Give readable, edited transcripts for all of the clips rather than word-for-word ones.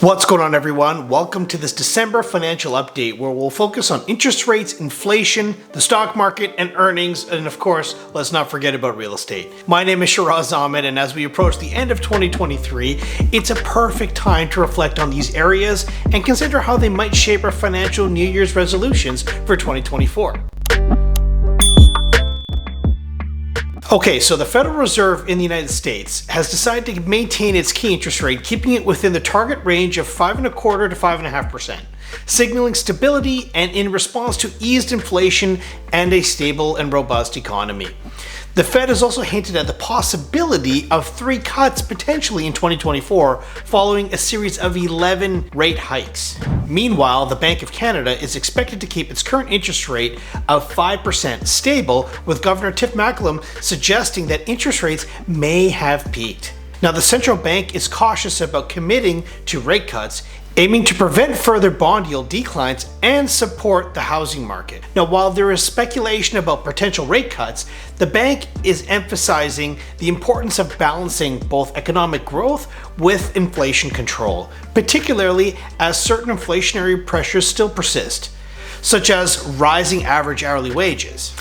What's going on, everyone? Welcome to this December financial update where we'll focus on interest rates, inflation, the stock market, and earnings, and of course, let's not forget about real estate. My name is Shiraz Ahmed, and as we approach the end of 2023, it's a perfect time to reflect on these areas and consider how they might shape our financial New Year's resolutions for 2024. Okay, so the Federal Reserve in the United States has decided to maintain its key interest rate, keeping it within the target range of 5.25% to 5.5%, signaling stability and in response to eased inflation and a stable and robust economy. The Fed has also hinted at the possibility of 3 cuts potentially in 2024, following a series of 11 rate hikes. Meanwhile, the Bank of Canada is expected to keep its current interest rate of 5% stable, with Governor Tiff Macklem suggesting that interest rates may have peaked. Now, the central bank is cautious about committing to rate cuts, aiming to prevent further bond yield declines and support the housing market. Now, while there is speculation about potential rate cuts, the bank is emphasizing the importance of balancing both economic growth with inflation control, particularly as certain inflationary pressures still persist, such as rising average hourly wages.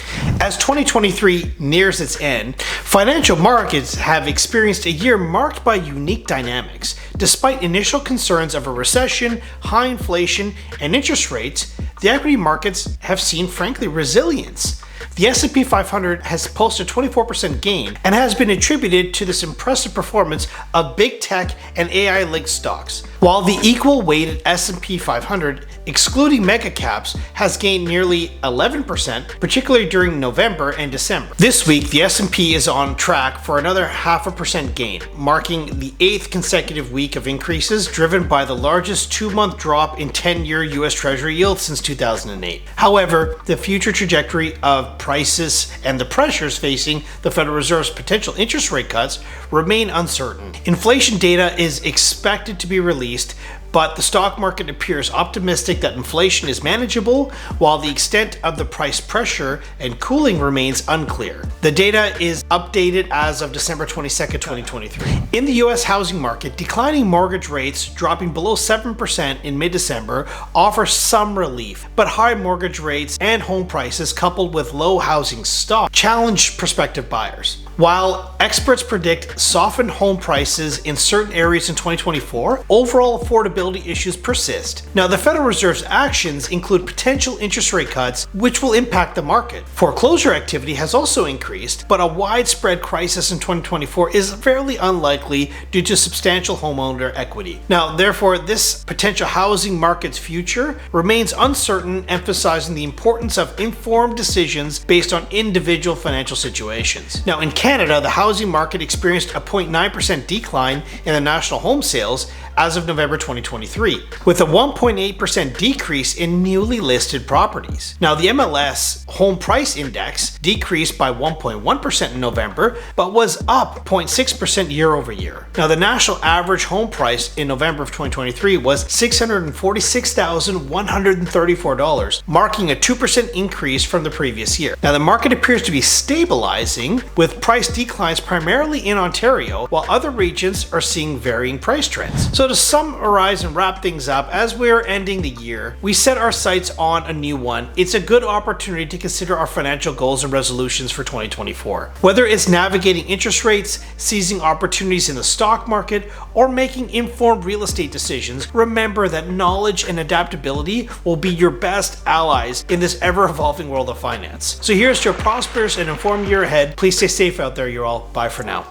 As 2023 nears its end, financial markets have experienced a year marked by unique dynamics. Despite initial concerns of a recession, high inflation, and interest rates, the equity markets have seen, frankly, resilience. The S&P 500 has posted a 24% gain and has been attributed to this impressive performance of big tech and AI-linked stocks, while the equal-weighted S&P 500, excluding mega caps, has gained nearly 11%, particularly during November and December. This week, the S&P is on track for another 0.5% gain, marking the 8th consecutive week of increases, driven by the largest 2-month drop in 10-year U.S. Treasury yield since 2008. However, the future trajectory of prices and the pressures facing the Federal Reserve's potential interest rate cuts remain uncertain. Inflation data is expected to be released, but the stock market appears optimistic that inflation is manageable, while the extent of the price pressure and cooling remains unclear. The data is updated as of December 22nd, 2023. In the U.S. housing market, declining mortgage rates dropping below 7% in mid-December offer some relief, but high mortgage rates and home prices coupled with low housing stock challenge prospective buyers. While experts predict softened home prices in certain areas in 2024, overall affordability issues persist. Now, the Federal Reserve's actions include potential interest rate cuts, which will impact the market. Foreclosure activity has also increased, but a widespread crisis in 2024 is fairly unlikely due to substantial homeowner equity. Now, therefore, this potential housing market's future remains uncertain, emphasizing the importance of informed decisions based on individual financial situations. Now, in Canada, the housing market experienced a 0.9% decline in the national home sales as of November 2023, with a 1.8% decrease in newly listed properties. Now, the MLS Home Price Index decreased by 1.1% in November, but was up 0.6% year over year. Now, the national average home price in November of 2023 was $646,134, marking a 2% increase from the previous year. Now, the market appears to be stabilizing, with price declines primarily in Ontario, while other regions are seeing varying price trends. So to summarize and wrap things up, as we're ending the year, we set our sights on a new one. It's a good opportunity to consider our financial goals and resolutions for 2024. Whether it's navigating interest rates, seizing opportunities in the stock market, or making informed real estate decisions, remember that knowledge and adaptability will be your best allies in this ever-evolving world of finance. So here's to a prosperous and informed year ahead. Please stay safe out there, you all. Bye for now.